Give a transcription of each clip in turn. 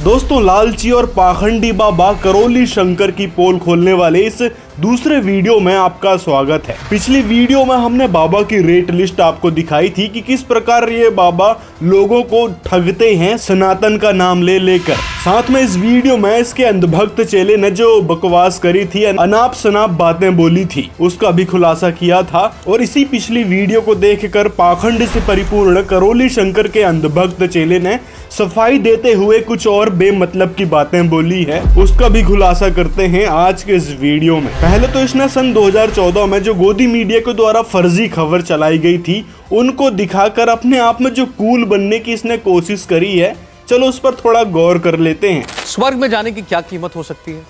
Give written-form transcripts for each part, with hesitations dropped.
दोस्तों, लालची और पाखंडी बाबा करौली शंकर की पोल खोलने वाले इस दूसरे वीडियो में आपका स्वागत है। पिछली वीडियो में हमने बाबा की रेट लिस्ट आपको दिखाई थी कि किस प्रकार ये बाबा लोगों को ठगते हैं सनातन का नाम ले लेकर। साथ में इस वीडियो में इसके अंधभक्त चेले ने जो बकवास करी थी, अनाप शनाप बातें बोली थी, उसका भी खुलासा किया था। और इसी पिछली वीडियो को देखकर पाखंड से परिपूर्ण करौली शंकर के अंधभक्त चेले ने सफाई देते हुए कुछ और बेमतलब की बातें बोली है, उसका भी खुलासा करते हैं आज के इस वीडियो में। पहले तो इसने सन 2014 में जो गोदी मीडिया के द्वारा फर्जी खबर चलाई गई थी, उनको दिखाकर अपने आप में जो कूल बनने की इसने कोशिश करी है, चलो उस पर थोड़ा गौर कर लेते हैं। स्वर्ग में जाने की क्या कीमत हो सकती है?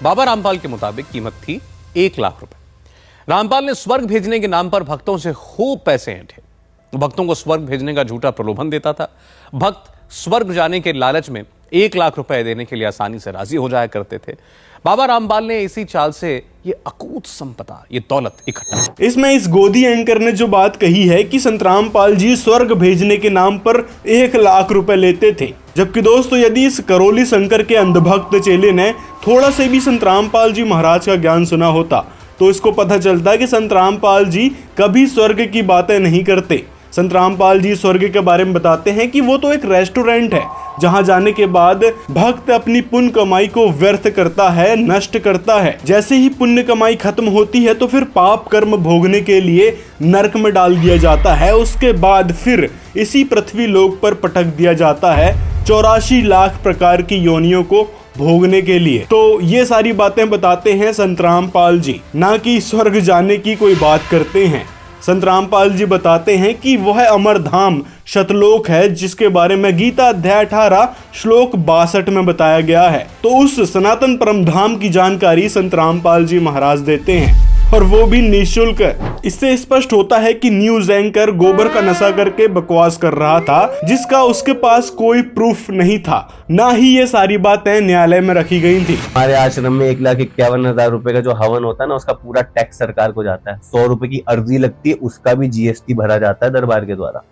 बाबा रामपाल के मुताबिक कीमत थी 1 लाख रुपए। रामपाल ने स्वर्ग भेजने के नाम पर भक्तों से खूब पैसे ऐंठे, भक्तों को स्वर्ग भेजने का झूठा प्रलोभन देता था। भक्त स्वर्ग जाने के लालच में 1 लाख रुपए देने के लिए आसानी से राजी हो जाया करते थे। बाबा रामपाल ने इसी चाल से ये अकूत संपदा, ये दौलत इकट्ठा। इसमें इस गोदी एंकर ने जो बात कही है कि संत रामपाल जी स्वर्ग भेजने के नाम पर 1 लाख रुपए लेते थे, जबकि दोस्तों यदि इस करौली शंकर के अंधभक्त चेले ने थोड़ा से भी संत रामपाल जी महाराज का ज्ञान सुना होता तो इसको पता चलता कि संत रामपाल जी कभी स्वर्ग की बातें नहीं करते। संत रामपाल जी स्वर्ग के बारे में बताते हैं कि वो तो एक रेस्टोरेंट है जहां जाने के बाद भक्त अपनी पुण्य कमाई को व्यर्थ करता है, नष्ट करता है। जैसे ही पुण्य कमाई खत्म होती है तो फिर पाप कर्म भोगने के लिए नरक में डाल दिया जाता है। उसके बाद फिर इसी पृथ्वी लोक पर पटक दिया जाता है 84 लाख प्रकार की योनियों को भोगने के लिए। तो ये सारी बातें बताते हैं संत रामपाल जी, ना कि स्वर्ग जाने की कोई बात करते हैं। संत रामपाल जी बताते हैं कि वह अमर धाम शतलोक है जिसके बारे में गीता अध्याय 18 श्लोक 62 में बताया गया है। तो उस सनातन परम धाम की जानकारी संत रामपाल जी महाराज देते हैं, और वो भी निःशुल्क। इससे स्पष्ट होता है कि न्यूज एंकर गोबर का नशा करके बकवास कर रहा था, जिसका उसके पास कोई प्रूफ नहीं था, ना ही ये सारी बातें न्यायालय में रखी गई थी। हमारे आश्रम में 1,51,000 रुपए का जो हवन होता है ना, उसका पूरा टैक्स सरकार को जाता है। 100 रुपए की अर्जी लगती है, उसका भी जीएसटी भरा जाता है दरबार के द्वारा,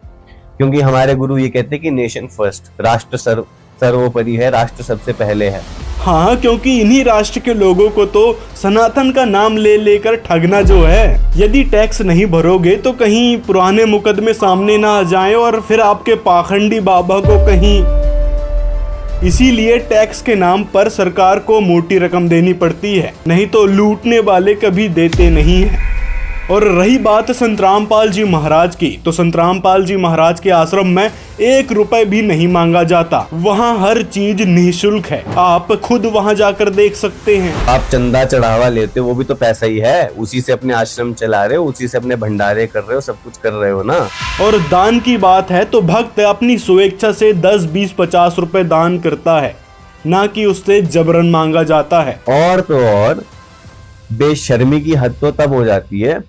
क्योंकि हमारे गुरु ये कहते हैं कि नेशन फर्स्ट, राष्ट्र सर्वोपरि है, राष्ट्र सबसे पहले है। हाँ, क्योंकि इन्हीं राष्ट्र के लोगों को तो सनातन का नाम ले लेकर ठगना जो है। यदि टैक्स नहीं भरोगे तो कहीं पुराने मुकदमे सामने ना आ जाएं और फिर आपके पाखंडी बाबा को कहीं। इसीलिए टैक्स के नाम पर सरकार को मोटी रकम देनी पड़ती है, नहीं तो लूटने वाले कभी देते नहीं हैं। और रही बात संत रामपाल जी महाराज की, तो संत रामपाल जी महाराज के आश्रम में 1 रुपए भी नहीं मांगा जाता। वहाँ हर चीज निःशुल्क है, आप खुद वहाँ जाकर देख सकते हैं। आप चंदा चढ़ावा लेते हो, वो भी तो पैसा ही है, उसी से अपने आश्रम चला रहे हो, उसी से अपने भंडारे कर रहे हो, सब कुछ कर रहे हो ना। और दान की बात है तो भक्त अपनी स्वेच्छा से 10, 20, 50 रुपए दान करता है, ना कि उससे जबरन मांगा जाता है। और तो और बेशर्मी की हद तो तब हो जाती है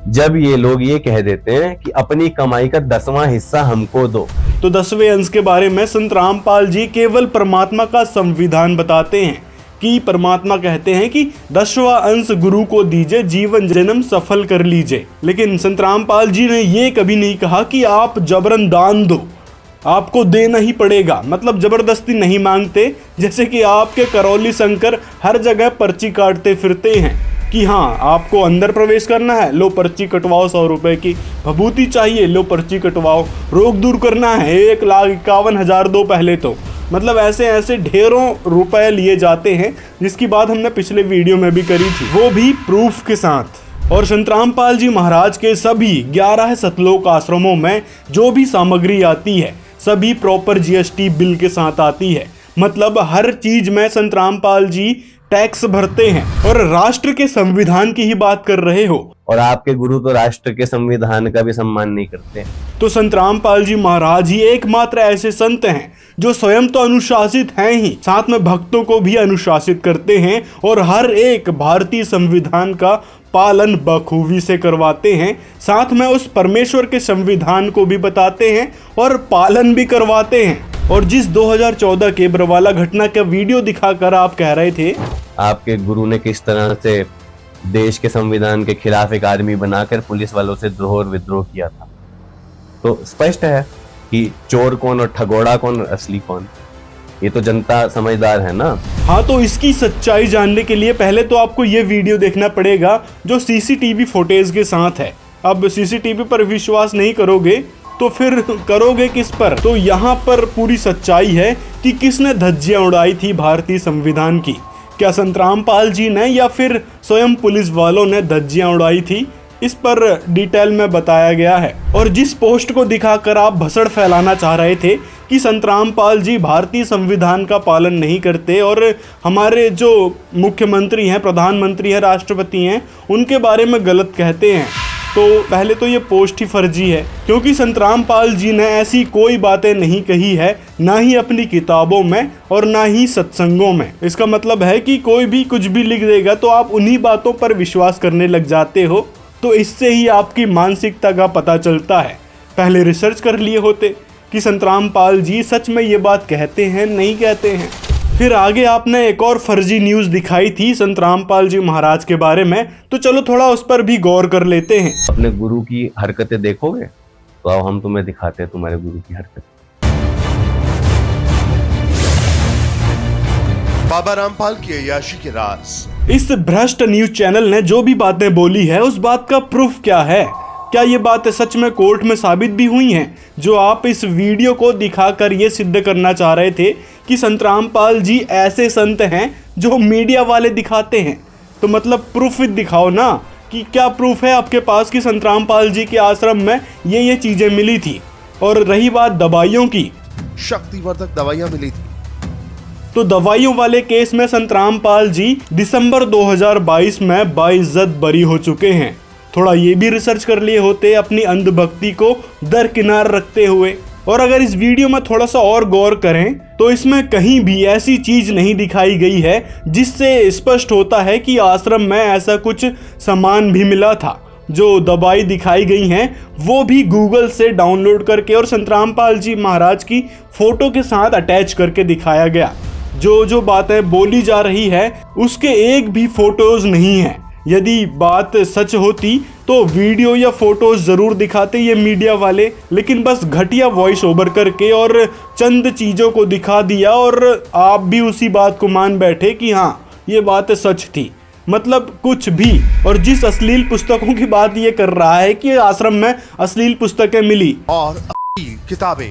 जब ये लोग ये कह देते हैं कि अपनी कमाई का 10वां हिस्सा हमको दो। तो 10वें अंश के बारे में संत रामपाल जी केवल परमात्मा का संविधान बताते हैं कि परमात्मा कहते हैं कि 10वां अंश गुरु को दीजिए, जीवन जन्म सफल कर लीजिए। लेकिन संत रामपाल जी ने ये कभी नहीं कहा कि आप जबरन दान दो, आपको देना ही पड़ेगा, मतलब जबरदस्ती नहीं मांगते। जैसे कि आपके करौली शंकर हर जगह पर्ची काटते फिरते हैं कि हाँ आपको अंदर प्रवेश करना है, लो पर्ची कटवाओ 100 रुपए की, भभूति चाहिए, लो पर्ची कटवाओ, रोग दूर करना है 1,51,000 दो पहले तो। मतलब ऐसे ऐसे ढेरों रुपए लिए जाते हैं, जिसकी बात हमने पिछले वीडियो में भी करी थी, वो भी प्रूफ के साथ। और संत रामपाल जी महाराज के सभी 11 सतलोक आश्रमों में जो भी सामग्री आती है सभी प्रॉपर जीएसटी बिल के साथ आती है। मतलब हर चीज में संत रामपाल जी टैक्स भरते हैं। और राष्ट्र के संविधान की ही बात कर रहे हो, और आपके गुरु तो राष्ट्र के संविधान का भी सम्मान नहीं करते। तो संत रामपाल जी महाराज ही एकमात्र ऐसे संत हैं जो स्वयं तो अनुशासित हैं ही, साथ में भक्तों को भी अनुशासित करते हैं और हर एक भारतीय संविधान का पालन बखूबी से करवाते हैं। साथ में उस परमेश्वर के संविधान को भी बताते हैं और पालन भी करवाते हैं। और जिस 2014 के बरवाला घटना का वीडियो दिखाकर आप कह रहे थे आपके गुरु ने किस तरह से देश के संविधान के खिलाफ एक आर्मी बनाकर पुलिस वालों से द्रोह और विद्रोह किया था, तो स्पष्ट है कि चोर कौन और ठगोड़ा कौन और असली कौन। ये तो जनता समझदार है ना। हाँ, तो इसकी सच्चाई जानने के लिए पहले तो आपको ये वीडियो देखना पड़ेगा जो सीसीटीवी फुटेज के साथ है। अब सीसीटीवी पर विश्वास नहीं करोगे तो फिर करोगे किस पर? तो यहाँ पर पूरी सच्चाई है कि किसने धज्जियां उड़ाई थी भारतीय संविधान की। क्या संतराम पाल जी ने या फिर स्वयं पुलिस वालों ने धज्जियां उड़ाई थी, इस पर डिटेल में बताया गया है। और जिस पोस्ट को दिखाकर आप भसड़ फैलाना चाह रहे थे कि संतराम पाल जी भारतीय संविधान का पालन नहीं करते और हमारे जो मुख्यमंत्री हैं, प्रधानमंत्री हैं, राष्ट्रपति हैं, उनके बारे में गलत कहते हैं, तो पहले तो ये पोस्ट ही फर्जी है, क्योंकि संतराम पाल जी ने ऐसी कोई बातें नहीं कही है, ना ही अपनी किताबों में और ना ही सत्संगों में। इसका मतलब है कि कोई भी कुछ भी लिख देगा तो आप उन्हीं बातों पर विश्वास करने लग जाते हो। तो इससे ही आपकी मानसिकता का पता चलता है। पहले रिसर्च कर लिए होते कि संतराम पाल जी सच में ये बात कहते हैं नहीं कहते हैं। फिर आगे आपने एक और फर्जी न्यूज़ दिखाई थी संतराम पाल जी महाराज के बारे में, तो चलो थोड़ा उस पर भी गौर कर लेते हैं। अपने गुरु की हरकतें देखोगे तो आओ हम तुम्हें दिखाते हैं तुम्हारे गुरु की हरकत। बाबा रामपाल की अय्याशी के राज। इस भ्रष्ट न्यूज चैनल ने जो भी बातें बोली है उस बात का प्रूफ क्या है? क्या ये बातें सच में कोर्ट में साबित भी हुई हैं? जो आप इस वीडियो को दिखाकर ये सिद्ध करना चाह रहे थे कि संतराम पाल जी ऐसे संत हैं जो मीडिया वाले दिखाते हैं, तो मतलब प्रूफ दिखाओ ना, कि क्या प्रूफ है आपके पास कि संतराम पाल जी के आश्रम में ये चीजें मिली थी। और रही बात दवाइयों की, शक्तिवर्धक दवाइयां मिली थी, तो दवाइयों वाले केस में संतराम पाल जी दिसंबर 2022 में बाइज्जत बरी हो चुके हैं। थोड़ा ये भी रिसर्च कर लिए होते अपनी अंधभक्ति को दरकिनार रखते हुए। और अगर इस वीडियो में थोड़ा सा और गौर करें तो इसमें कहीं भी ऐसी चीज नहीं दिखाई गई है जिससे स्पष्ट होता है कि आश्रम में ऐसा कुछ सामान भी मिला था। जो दवाई दिखाई गई हैं वो भी गूगल से डाउनलोड करके और संतराम पाल जी महाराज की फोटो के साथ अटैच करके दिखाया गया। जो बातें बोली जा रही है उसके एक भी फोटोज नहीं है। यदि बात सच होती तो वीडियो या फोटोज जरूर दिखाते ये मीडिया वाले, लेकिन बस घटिया वॉइस ओवर करके और चंद चीजों को दिखा दिया और आप भी उसी बात को मान बैठे कि हाँ ये बात सच थी। मतलब कुछ भी। और जिस अश्लील पुस्तकों की बात ये कर रहा है कि आश्रम में अश्लील पुस्तकें मिली और किताबें,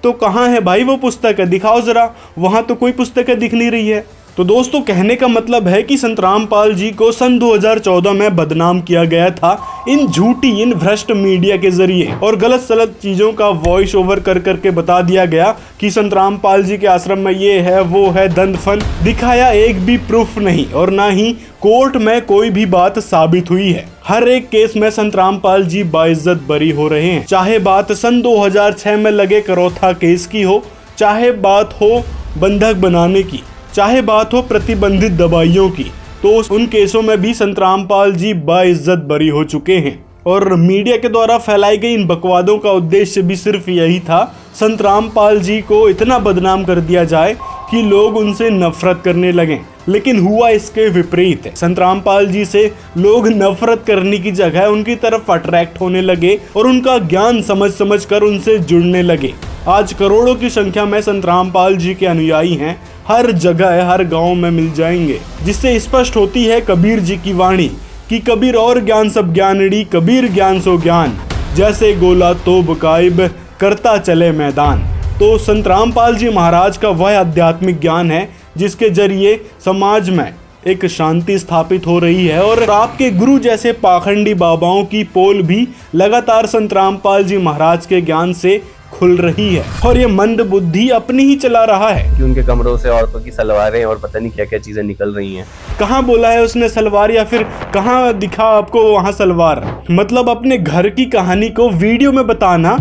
तो कहाँ है भाई वो पुस्तकें? दिखाओ जरा, वहां तो कोई पुस्तकें दिख नहीं रही है। तो दोस्तों कहने का मतलब है कि संतराम पाल जी को सन 2014 में बदनाम किया गया था इन भ्रष्ट मीडिया के जरिए, और गलत सलत चीजों का वॉइस ओवर कर करके बता दिया गया कि संतराम पाल जी के आश्रम में ये है वो है, दंड फन दिखाया, एक भी प्रूफ नहीं और ना ही कोर्ट में कोई भी बात साबित हुई है। हर एक केस में संतराम पाल जी बाइज्जत बरी हो रहे हैं, चाहे बात सन 2006 में लगे करौथा केस की हो, चाहे बात हो बंधक बनाने की, चाहे बात हो प्रतिबंधित दवाइयों की, तो उन केसों में भी संतराम पाल जी बाइज्जत बरी हो चुके हैं। और मीडिया के द्वारा फैलाई गई इन बकवादों का उद्देश्य भी सिर्फ यही था, संतराम पाल जी को इतना बदनाम कर दिया जाए कि लोग उनसे नफरत करने लगें। लेकिन हुआ इसके विपरीत है। संतराम पाल जी से लोग नफरत करने की जगह उनकी तरफ अट्रैक्ट होने लगे और उनका ज्ञान समझ कर उनसे जुड़ने लगे। आज करोड़ों की संख्या में संतराम पाल जी के अनुयायी हैं, हर जगह हर गांव में मिल जाएंगे, जिससे स्पष्ट होती है कबीर जी की वाणी कि कबीर और ज्ञान सब ज्ञानड़ी, कबीर ज्ञान सो ज्ञान, जैसे गोला तो बुकाइब करता चले मैदान। तो संतराम पाल जी महाराज का वह आध्यात्मिक ज्ञान है जिसके जरिए समाज में एक शांति स्थापित हो रही है। और आपके गुरु जैसे पाखंडी बाबाओं की पोल भी लगातार संतराम पाल जी महाराज के ज्ञान से खुल रही है, और ये मंद बुद्धि अपनी ही चला रहा है कि उनके कमरों से औरतों की सलवारें और पता नहीं क्या क्या चीजें निकल रही हैं। कहाँ बोला है उसने सलवार, या फिर कहाँ दिखा आपको वहाँ सलवार? मतलब अपने घर की कहानी को वीडियो में बताना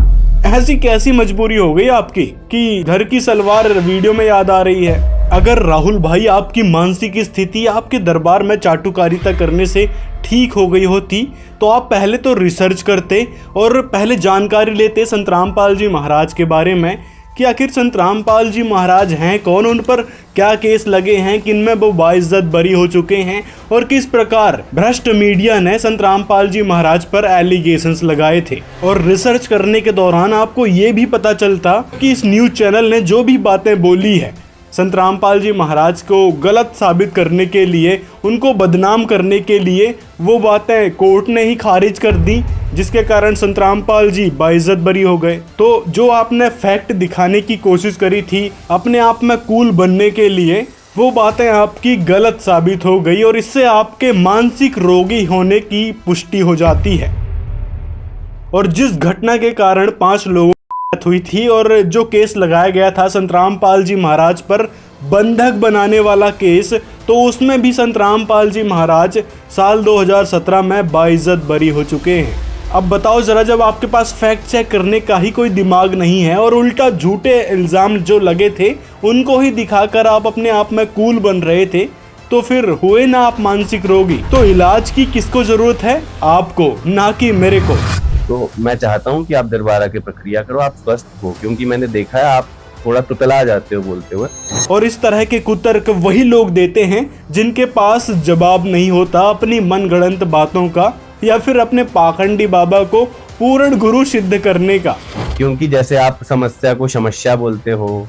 ऐसी कैसी मजबूरी हो गई आपकी कि घर की सलवार वीडियो में याद आ रही है? अगर राहुल भाई आपकी मानसिक स्थिति आपके दरबार में चाटुकारिता करने से ठीक हो गई होती तो आप पहले तो रिसर्च करते और पहले जानकारी लेते संतराम पाल जी महाराज के बारे में कि आखिर संत रामपाल जी महाराज हैं कौन, उन पर क्या केस लगे हैं, किनमें वो बाइज्जत बरी हो चुके हैं और किस प्रकार भ्रष्ट मीडिया ने संत रामपाल जी महाराज पर एलिगेशंस लगाए थे। और रिसर्च करने के दौरान आपको ये भी पता चलता कि इस न्यूज चैनल ने जो भी बातें बोली है संत रामपाल जी महाराज को गलत साबित करने के लिए, उनको बदनाम करने के लिए, वो बातें कोर्ट ने ही खारिज कर दी, जिसके कारण संत रामपाल जी बाइज्जत बरी हो गए। तो जो आपने फैक्ट दिखाने की कोशिश करी थी अपने आप में कूल बनने के लिए, वो बातें आपकी गलत साबित हो गई और इससे आपके मानसिक रोगी होने की पुष्टि हो जाती है। और जिस घटना के कारण 5 लोगों हुई थी और जो केस लगाया गया था संत रामपाल जी महाराज पर बंधक बनाने वाला केस, तो उसमें भी संत रामपाल जी महाराज साल 2017 में बाइज्जत बरी हो चुके हैं। अब बताओ जरा, जब आपके पास फैक्ट चेक करने का ही कोई दिमाग नहीं है और उल्टा झूठे इल्जाम जो लगे थे उनको ही दिखाकर आप अपने आप में कूल बन रहे थे, तो फिर हुए ना आप मानसिक रोगी। तो इलाज की किसको जरूरत है? आपको, ना कि मेरे को। तो मैं चाहता हूं कि आप दरबार आके प्रक्रिया करो, आप स्वस्थ हो, क्योंकि मैंने देखा है आप थोड़ा तुतला जाते हो बोलते हुए। और इस तरह के कुतर्क वही लोग देते हैं जिनके पास जवाब नहीं होता अपनी मनगढ़ंत बातों का या फिर अपने पाखंडी बाबा को पूर्ण गुरु सिद्ध करने का। क्योंकि जैसे आप समस्या को समस्या बोलते हो,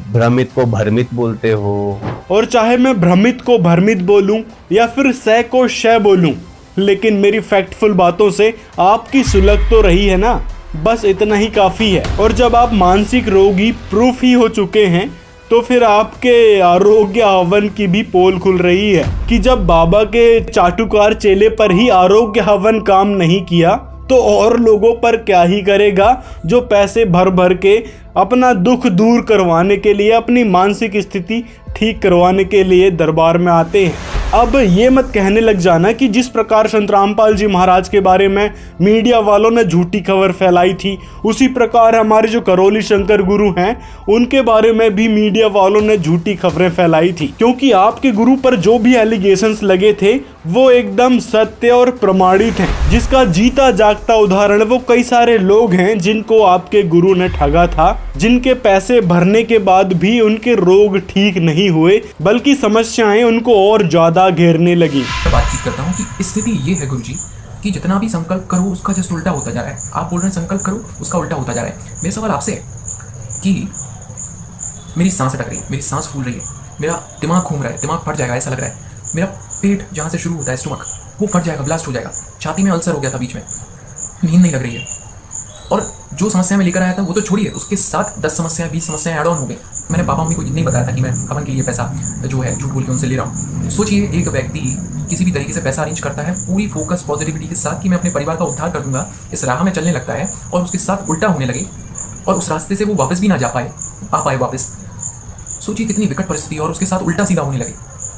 भ्रमित को भ्रमित बोलते हो, और चाहे मैं भ्रमित को भ्रमित बोलूं या फिर सह को शय बोलूं, लेकिन मेरी फैक्टफुल बातों से आपकी सुलग तो रही है ना, बस इतना ही काफ़ी है। और जब आप मानसिक रोगी प्रूफ ही हो चुके हैं तो फिर आपके आरोग्य हवन की भी पोल खुल रही है कि जब बाबा के चाटुकार चेले पर ही आरोग्य हवन काम नहीं किया तो और लोगों पर क्या ही करेगा, जो पैसे भर भर के अपना दुख दूर करवाने के लिए, अपनी मानसिक स्थिति ठीक करवाने के लिए दरबार में आते हैं। अब ये मत कहने लग जाना कि जिस प्रकार संत रामपाल जी महाराज के बारे में मीडिया वालों ने झूठी खबर फैलाई थी, उसी प्रकार हमारे जो करौली शंकर गुरु हैं उनके बारे में भी मीडिया वालों ने झूठी खबरें फैलाई थी। क्योंकि आपके गुरु पर जो भी एलिगेशंस लगे थे वो एकदम सत्य और प्रमाणित हैं, जिसका जीता जागता उदाहरण वो कई सारे लोग हैं जिनको आपके गुरु ने ठगा था, जिनके पैसे भरने के बाद भी उनके रोग ठीक नहीं हुए, बल्कि समस्याएं उनको और ज्यादा घेरने लगी। बातचीत करता हूँ कि स्थिति ये है गुरुजी कि जितना भी संकल्प करो उसका जस्ट उल्टा होता जा रहा है। आप बोल रहे हैं संकल्प करो, उसका उल्टा होता जा रहा है। मेरा सवाल आपसे है कि मेरी सांस अटक रही है, मेरी सांस फूल रही है, मेरा दिमाग घूम रहा है, दिमाग फट जाएगा ऐसा लग रहा है, मेरा पेट जहाँ से शुरू होता है स्टमक वो फट जाएगा, ब्लास्ट हो जाएगा, छाती में अल्सर हो गया था बीच में, नींद नहीं लग रही है, और जो समस्या मैं लेकर आया था वो तो छोड़िए, उसके साथ 10 समस्याएं 20 समस्याएं ऐड ऑन हो गई। मैंने पापा मम्मी को नहीं बताया था कि मैं हवन के लिए पैसा जो है झूठ बोल के उनसे ले रहा हूँ। सोचिए एक व्यक्ति किसी भी तरीके से पैसा अरेंज करता है पूरी फोकस पॉजिटिविटी के साथ कि मैं अपने परिवार का उद्धार कर दूंगा, इस राह में चलने लगता है और उसके साथ उल्टा होने लगे और उस रास्ते से वो वापस भी ना आ पाए वापस। सोचिए कितनी विकट परिस्थिति, और उसके साथ उल्टा सीधा होने लगे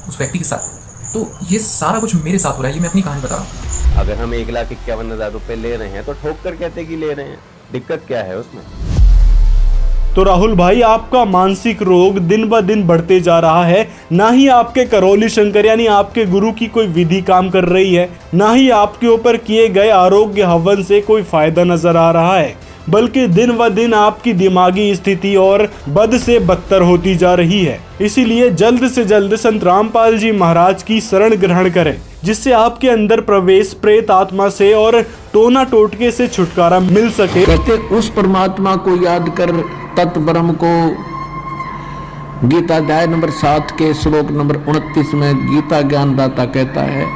उस व्यक्ति के साथ। तो ये सारा कुछ मेरे साथ हो रहा है, ये मैं अपनी कहानी बता रहा हूँ। अगर हम 1,51,000 रुपए ले रहे हैं तो ठोक कर कहते कि ले रहे हैं, दिक्कत क्या है उसमें? तो राहुल भाई, आपका मानसिक रोग दिन ब दिन बढ़ते जा रहा है। ना ही आपके करौली शंकर यानी आपके गुरु की कोई विधि काम कर रही है, ना ही आपके ऊपर किए गए आरोग्य हवन से कोई फायदा नजर आ रहा है, बल्कि दिन व दिन आपकी दिमागी स्थिति और बद से बदतर होती जा रही है। इसीलिए जल्द से जल्द संत रामपाल जी महाराज की शरण ग्रहण करें, जिससे आपके अंदर प्रवेश प्रेत आत्मा से और टोना टोटके से छुटकारा मिल सके। कहते उस परमात्मा को याद कर तत् ब्रह्म को, गीता अध्याय नंबर 7 के श्लोक नंबर 29 में गीता ज्ञानदाता कहता है,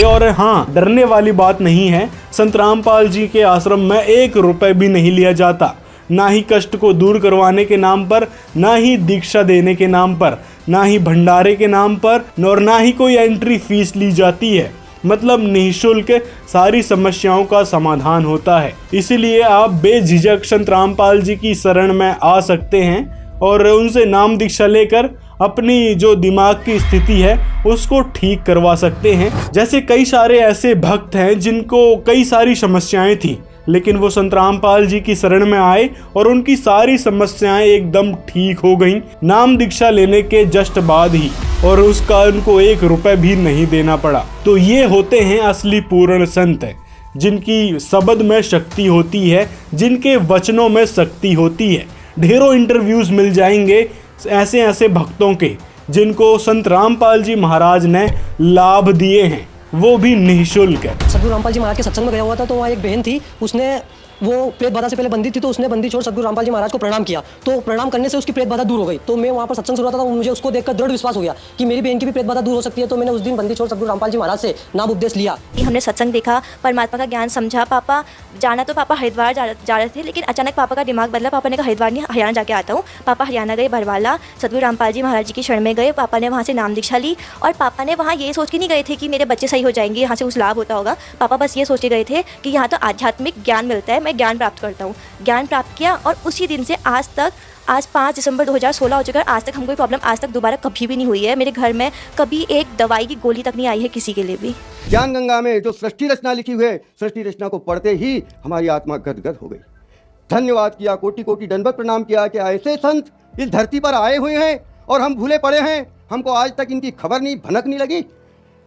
और हाँ, डरने वाली बात नहीं है। संत रामपाल जी के आश्रम में 1 रुपए भी नहीं लिया जाता, ना ही कष्ट को दूर करवाने के नाम पर, ना ही दीक्षा देने के नाम पर, ना ही भंडारे के नाम पर, और ना ही कोई एंट्री फीस ली जाती है। मतलब निःशुल्क सारी समस्याओं का समाधान होता है। इसीलिए आप बेझिझक संत रामपाल जी की शरण में आ सकते हैं और उनसे नाम दीक्षा लेकर अपनी जो दिमाग की स्थिति है उसको ठीक करवा सकते हैं। जैसे कई सारे ऐसे भक्त हैं जिनको कई सारी समस्याएं थी, लेकिन वो संत रामपाल जी की शरण में आए और उनकी सारी समस्याएं एकदम ठीक हो गईं, नाम दीक्षा लेने के जस्ट बाद ही, और उसका उनको 1 रुपए भी नहीं देना पड़ा। तो ये होते हैं असली पूर्ण संत, जिनकी शब्द में शक्ति होती है, जिनके वचनों में शक्ति होती है। ढेरों इंटरव्यूज मिल जाएंगे ऐसे ऐसे भक्तों के जिनको संत रामपाल जी महाराज ने लाभ दिए हैं, वो भी निःशुल्क है। सदगुरु रामपाल जी महाराज के सत्संग में गया हुआ था, तो वहाँ एक बहन थी, उसने वो प्रेत बाधा से पहले बंदी थी, तो उसने बंदी छोड़ सदगुरु रामपाल जी महाराज को प्रणाम किया, तो प्रणाम करने से उसकी प्रेत बाधा दूर हो गई। तो मैं वहाँ पर सत्संग शुरू था, तो मुझे उसको देखकर दृढ़ विश्वास हो गया कि मेरी बहन की भी प्रेत बाधा दूर हो सकती है। तो मैंने उस दिन बंदी छोड़ सदगुरु रामपाल जी महाराज से नाम उपदेश लिया। हमने सत्संग देखा, परमात्मा का ज्ञान समझा। पापा जाना तो पापा हरिद्वार जा रहे थे, लेकिन अचानक पापा का दिमाग बदला। पापा ने कहा हरिद्वार नहीं, हरियाणा जाके आता हूँ। पापा हरियाणा गए, बरवाला सदगुरु रामपाल जी महाराज जी की शरण में गए। पापा ने वहाँ से नाम दीक्षा ली, और पापा ने वहाँ ये सोच के नहीं गए थे कि मेरे बच्चे सही हो जाएंगे, यहाँ से कुछ लाभ होता होगा। पापा बस ये सोच के गए थे कि यहाँ तो आध्यात्मिक ज्ञान मिलता है, मैं ज्ञान प्राप्त करता हूँ। ज्ञान प्राप्त किया, और उसी दिन से आज तक, आज 5 दिसंबर 2016 हो चुका है, आज तक हमको कोई प्रॉब्लम आज तक दोबारा कभी भी नहीं हुई है। मेरे घर में कभी एक दवाई की गोली तक नहीं आई है किसी के लिए भी। ज्ञान गंगा में जो सृष्टि रचना लिखी हुई है, सृष्टि रचना को पढ़ते ही हमारी आत्मा गदगद हो गई। धन्यवाद किया, कोटि कोटि दंडवत प्रणाम किया कि ऐसे संत इस धरती पर आए हुए हैं और हम भूले पड़े हैं, हमको आज तक इनकी खबर नहीं, भनक नहीं लगी।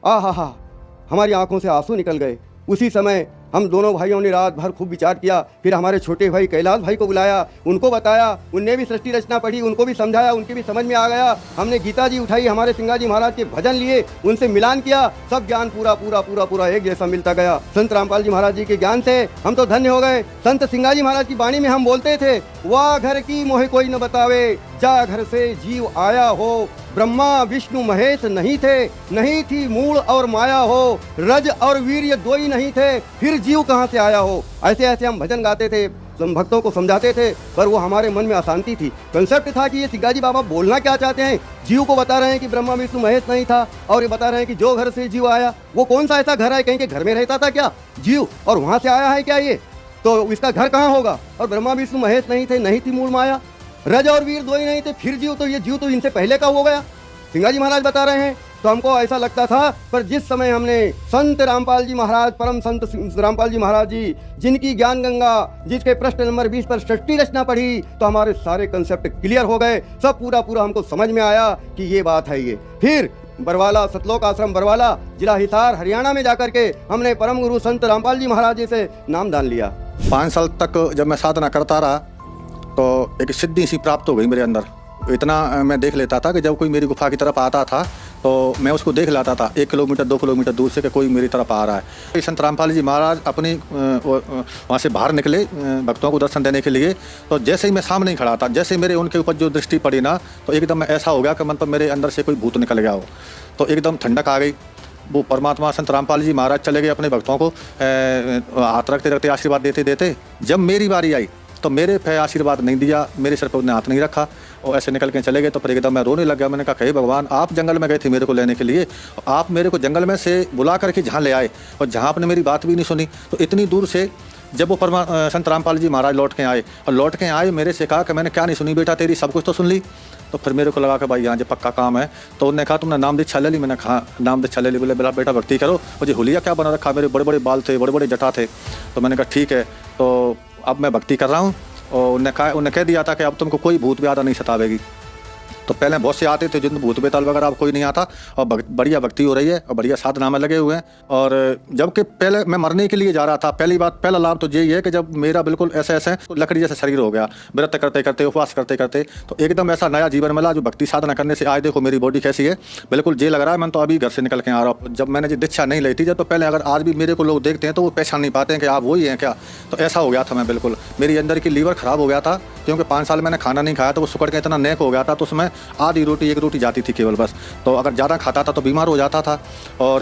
आहा, हमारी आंखों से आंसू निकल गए। उसी समय हम दोनों भाइयों ने रात भर खूब विचार किया। फिर हमारे छोटे भाई कैलाश भाई को बुलाया, उनको बताया, उनने भी सृष्टि रचना पढ़ी, उनको भी समझाया, उनके भी समझ में आ गया। हमने गीता जी उठाई, हमारे सिंगा जी महाराज के भजन लिए, उनसे मिलान किया, सब ज्ञान पूरा पूरा पूरा पूरा एक जैसा मिलता गया। संत रामपाल जी महाराज जी के ज्ञान से हम तो धन्य हो गए। संत सिंगा जी महाराज की वाणी में हम बोलते थे, वाह घर की मोहे कोई न बतावे, जा घर से जीव आया हो। ब्रह्मा विष्णु महेश नहीं थे, नहीं थी मूल और माया हो। रज और वीर्य दो ही नहीं थे, फिर जीव कहाँ से आया हो। ऐसे ऐसे हम भजन गाते थे, हम भक्तों को समझाते थे, पर वो हमारे मन में अशांति थी। कंसेप्ट था कि ये सिंगाजी बाबा बोलना क्या चाहते हैं। जीव को बता रहे हैं कि ब्रह्मा विष्णु महेश नहीं था, और ये बता रहे हैं कि जो घर से जीव आया, वो कौन सा ऐसा घर है, कहीं के घर में रहता था क्या जीव, और वहाँ से आया है क्या ये, तो इसका घर कहाँ होगा। और ब्रह्मा विष्णु महेश नहीं थे, नहीं थी मूल माया, रज और वीर दो ही नहीं थे, फिर जीव, तो ये जीव तो इनसे पहले का हो गया। सिंगाजी महाराज बता रहे हैं, तो हमको ऐसा लगता था। पर जिस समय हमने संत रामपाल जी महाराज, परम संत रामपाल जी महाराज जी, जिनकी ज्ञान गंगा, जिसके प्रश्न नंबर 20 पर सृष्टि रचना पढ़ी, तो हमारे सारे कंसेप्ट क्लियर हो गए। सब पूरा पूरा हमको समझ में आया कि ये बात है। ये फिर बरवाला, सतलोक आश्रम बरवाला, जिला हिसार, हरियाणा में जाकर के हमने परम गुरु संत रामपाल जी महाराज जी से नामदान लिया। 5 साल तक जब मैं साधना करता रहा, तो एक सिद्धि सी प्राप्त हो गई मेरे अंदर। इतना मैं देख लेता था कि जब कोई मेरी गुफा की तरफ आता था, तो मैं उसको देख लाता था 1 किलोमीटर 2 किलोमीटर दूर से कि कोई मेरी तरफ आ रहा है। संत रामपाल जी महाराज अपनी वहाँ से बाहर निकले भक्तों को दर्शन देने के लिए, तो जैसे ही मैं सामने ही खड़ा था, जैसे मेरे उनके ऊपर जो दृष्टि पड़ी ना, तो एकदम ऐसा हो गया कि मतलब मेरे अंदर से कोई भूत निकल गया हो। तो एकदम ठंडक आ गई। वो परमात्मा संत रामपाल जी महाराज चले गए अपने भक्तों को हाथ रखते रखते आशीर्वाद देते देते। जब मेरी बारी आई तो मेरे पे आशीर्वाद नहीं दिया, मेरे सर पे उन्हें हाथ नहीं रखा और ऐसे निकल के चले गए। तो फिर एकदम मैं रोने लग गया। मैंने कहा हे भगवान, आप जंगल में गए थे मेरे को लेने के लिए, आप मेरे को जंगल में से बुला करके जहाँ ले आए, और जहाँ आपने मेरी बात भी नहीं सुनी। तो इतनी दूर से जब वो संत रामपाल जी महाराज लौट के आए, और लौट के आए मेरे से कहा कि मैंने क्या नहीं सुनी बेटा तेरी, सब कुछ तो सुन ली। तो फिर मेरे को लगा कि भाई यहाँ जो पक्का काम है। तो उन्होंने कहा तुमने नाम दीक्षा ले ली। मैंने कहा नाम दीक्षा ले ली। बोले बेटा भक्ति करो। मुझे हुलिया क्या बना रखा, मेरे बड़े बड़े बाल थे, बड़े बड़े जटा थे। तो मैंने कहा ठीक है, तो अब मैं भक्ति कर रहा हूँ। और उन्हें कह दिया था कि अब तुमको कोई भूत व्याधा नहीं सतावेगी। तो पहले बहुत से आते थे जिन भूत बेताल वगैरह अब कोई नहीं आता, और बढ़िया भक्ति हो रही है और बढ़िया साधना में लगे हुए हैं। और जबकि पहले मैं मरने के लिए जा रहा था, पहला लाभ तो यही है कि जब मेरा बिल्कुल ऐसे लकड़ी जैसा शरीर हो गया, व्रत करते करते, उपवास करते करते, तो एकदम ऐसा नया जीवन मिला जो भक्ति साधना करने से आज देखो मेरी बॉडी कैसी है, बिल्कुल जे लग रहा है। मैं तो अभी घर से निकल के आ रहा हूँ। जब मैंने दीक्षा नहीं ली थी जब, तो पहले अगर आज भी मेरे को लोग देखते हैं तो वो पहचान नहीं पाते हैं कि आप वही हैं क्या। तो ऐसा हो गया था मैं बिल्कुल, मेरी अंदर की लीवर खराब हो गया था, क्योंकि 5 साल मैंने खाना नहीं खाया, तो वो सुकड़ के इतना नेक हो गया था। तो उसमें आधी रोटी, 1 रोटी जाती थी केवल बस। तो अगर ज़्यादा खाता था तो बीमार हो जाता था, और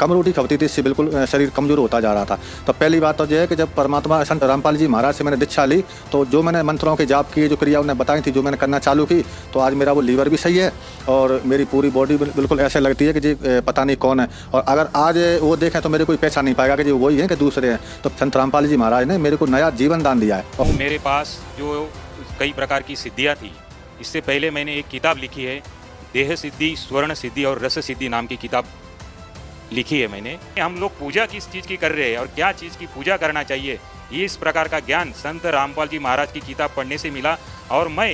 कम रोटी खाती थी, इससे बिल्कुल शरीर कमज़ोर होता जा रहा था। तो पहली बात तो यह है कि जब परमात्मा संत रामपाल जी महाराज से मैंने दीक्षा ली, तो जो मैंने मंत्रों के जाप किए, जो क्रिया उन्हें बताई थी, जो मैंने करना चालू की, तो आज मेरा वो लीवर भी सही है और मेरी पूरी बॉडी बिल्कुल ऐसे लगती है कि जी पता नहीं कौन है। और अगर आज वो देखें तो मेरे कोई पहचान नहीं पाएगा कि जी वही है कि दूसरे हैं। तो संत रामपाल जी महाराज ने मेरे को नया जीवन दान दिया है। और मेरे पास जो कई प्रकार की सिद्धियाँ थी, इससे पहले मैंने एक किताब लिखी है, देह सिद्धि, स्वर्ण सिद्धि और रस सिद्धि नाम की किताब लिखी है मैंने। हम लोग पूजा किस चीज़ की कर रहे हैं और क्या चीज़ की पूजा करना चाहिए, इस प्रकार का ज्ञान संत रामपाल जी महाराज की किताब पढ़ने से मिला और मैं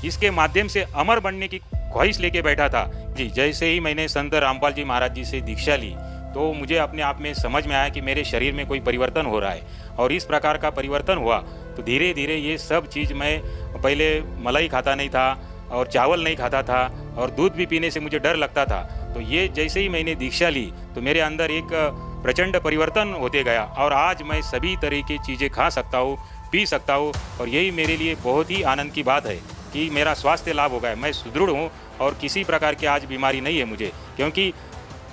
इसके माध्यम से अमर बनने की ख्वाहिश लेके बैठा था जी। जैसे ही मैंने संत रामपाल जी महाराज जी से दीक्षा ली तो मुझे अपने आप में समझ में आया कि मेरे शरीर में कोई परिवर्तन हो रहा है और इस प्रकार का परिवर्तन हुआ तो धीरे धीरे ये सब चीज़, मैं पहले मलाई खाता नहीं था और चावल नहीं खाता था और दूध भी पीने से मुझे डर लगता था, तो ये जैसे ही मैंने दीक्षा ली तो मेरे अंदर एक प्रचंड परिवर्तन होते गया और आज मैं सभी तरह की चीज़ें खा सकता हूँ, पी सकता हूँ और यही मेरे लिए बहुत ही आनंद की बात है कि मेरा स्वास्थ्य लाभ हो गया, मैं सुदृढ़ हूँ और किसी प्रकार की आज बीमारी नहीं है मुझे, क्योंकि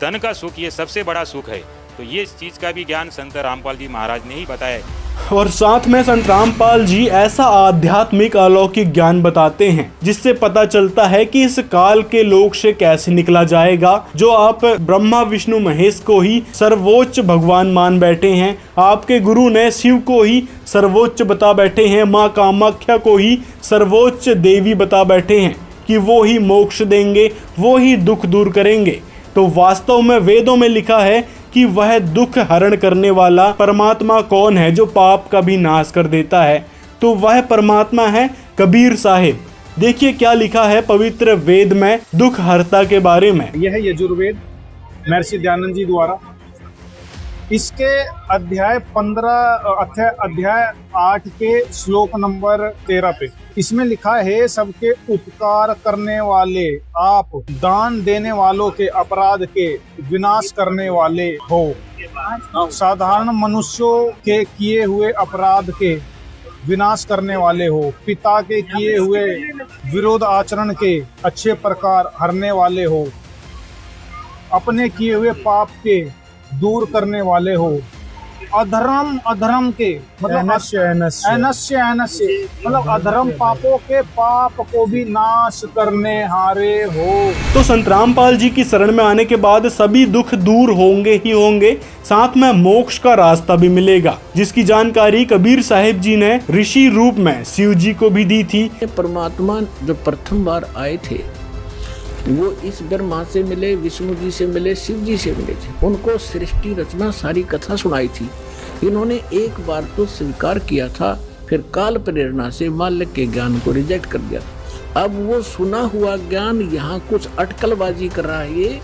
तन का सुख ये सबसे बड़ा सुख है। तो ये चीज़ का भी ज्ञान संत रामपाल जी महाराज ने ही बताया है। और साथ में संत रामपाल जी ऐसा आध्यात्मिक अलौकिक ज्ञान बताते हैं जिससे पता चलता है कि इस काल के लोक से कैसे निकला जाएगा। जो आप ब्रह्मा विष्णु महेश को ही सर्वोच्च भगवान मान बैठे हैं, आपके गुरु ने शिव को ही सर्वोच्च बता बैठे हैं, माँ कामाख्या को ही सर्वोच्च देवी बता बैठे हैं कि वो ही मोक्ष देंगे, वो ही दुख दूर करेंगे। तो वास्तव में वेदों में लिखा है कि वह दुख हरण करने वाला परमात्मा कौन है जो पाप का भी नाश कर देता है, तो वह परमात्मा है कबीर साहिब। देखिए क्या लिखा है पवित्र वेद में दुख हरता के बारे में। यह है यजुर्वेद महर्षि दयानंद जी द्वारा। इसके अध्याय 8 के श्लोक नंबर 13 पे इसमें लिखा है, सबके उपकार करने वाले आप, दान देने वालों के अपराध के विनाश करने वाले हो, साधारण मनुष्यों के किए हुए अपराध के विनाश करने वाले हो, पिता के किए हुए विरोध आचरण के अच्छे प्रकार हरने वाले हो, अपने किए हुए पाप के दूर करने वाले हो, अधर्म के मतलब अनस्य मतलब अधर्म पापों के पाप को भी नाश करने हारे हो। तो संत रामपाल जी की शरण में आने के बाद सभी दुख दूर होंगे ही होंगे, साथ में मोक्ष का रास्ता भी मिलेगा, जिसकी जानकारी कबीर साहिब जी ने ऋषि रूप में शिव जी को भी दी थी। परमात्मा जो प्रथम बार आए थे वो इस ब्रह्मा से मिले, विष्णु जी से मिले, शिव जी से मिले थे। उनको सृष्टि रचना सारी कथा सुनाई थी। इन्होंने एक बार तो स्वीकार किया था, फिर काल प्रेरणा से मालिक के ज्ञान को रिजेक्ट कर दिया। अब वो सुना हुआ ज्ञान यहाँ कुछ अटकलबाजी कर रहा है। ये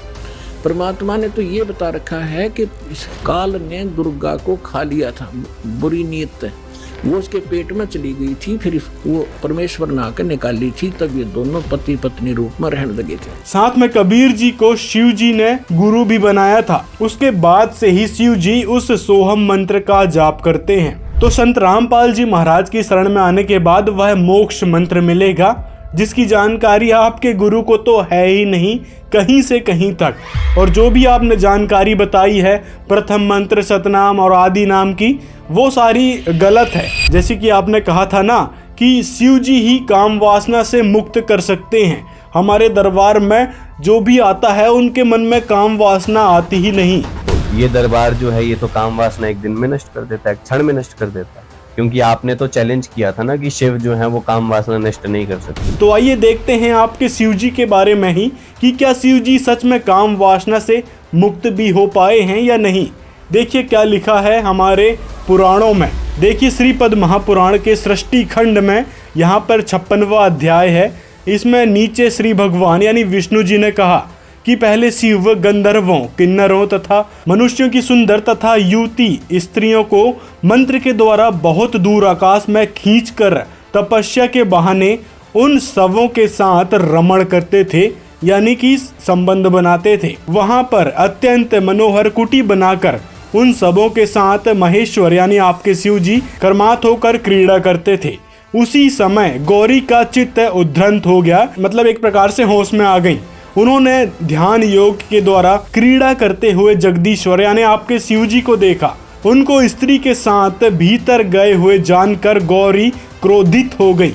परमात्मा ने तो ये बता रखा है कि इस काल ने दुर्गा को खा लिया था, बुरी नीयत वो उसके पेट में चली गई थी, फिर वो परमेश्वर ने आकर निकाली थी, तब ये दोनों पति पत्नी रूप में रहने लगे थे। साथ में कबीर जी को शिव जी ने गुरु भी बनाया था। उसके बाद से ही शिव जी उस सोहम मंत्र का जाप करते हैं। तो संत रामपाल जी महाराज की शरण में आने के बाद वह मोक्ष मंत्र मिलेगा, जिसकी जानकारी आपके गुरु को तो है ही नहीं, कहीं से कहीं तक। और जो भी आपने जानकारी बताई है प्रथम मंत्र, सतनाम और आदि नाम की, वो सारी गलत है। जैसे कि आपने कहा था ना कि शिव जी ही काम वासना से मुक्त कर सकते हैं। हमारे दरबार में जो भी आता है उनके मन में काम वासना आती ही नहीं। ये दरबार जो है ये तो काम वासना एक दिन में नष्ट कर देता है, एक क्षण में नष्ट कर देता है, क्योंकि आपने तो चैलेंज किया था ना कि शिव जो है वो काम वासना नष्ट नहीं कर सकते। तो आइए देखते हैं आपके शिव जी के बारे में ही कि क्या शिव जी सच में काम वासना से मुक्त भी हो पाए हैं या नहीं। देखिए क्या लिखा है हमारे पुराणों में। देखिए श्रीपद महापुराण के सृष्टि खंड में यहाँ पर 56वां अध्याय है। इसमें नीचे श्री भगवान यानी विष्णु जी ने कहा कि पहले शिव गंधर्वों, किन्नरों तथा मनुष्यों की सुंदर तथा युवती स्त्रियों को मंत्र के द्वारा बहुत दूर आकाश में खींचकर तपस्या के बहाने उन सबों के साथ रमण करते थे, यानी कि संबंध बनाते थे। वहां पर अत्यंत मनोहर कुटी बनाकर उन सबों के साथ महेश्वर यानी आपके शिव जी कर्मात होकर क्रीड़ा करते थे। उसी समय गौरी का चित्त उद्धृत हो गया, मतलब एक प्रकार से होश में आ गई। उन्होंने ध्यान योग के द्वारा क्रीड़ा करते हुए जगदीश्वर यानी आपके शिव जी को देखा। उनको स्त्री के साथ भीतर गए हुए जानकर गौरी क्रोधित हो गई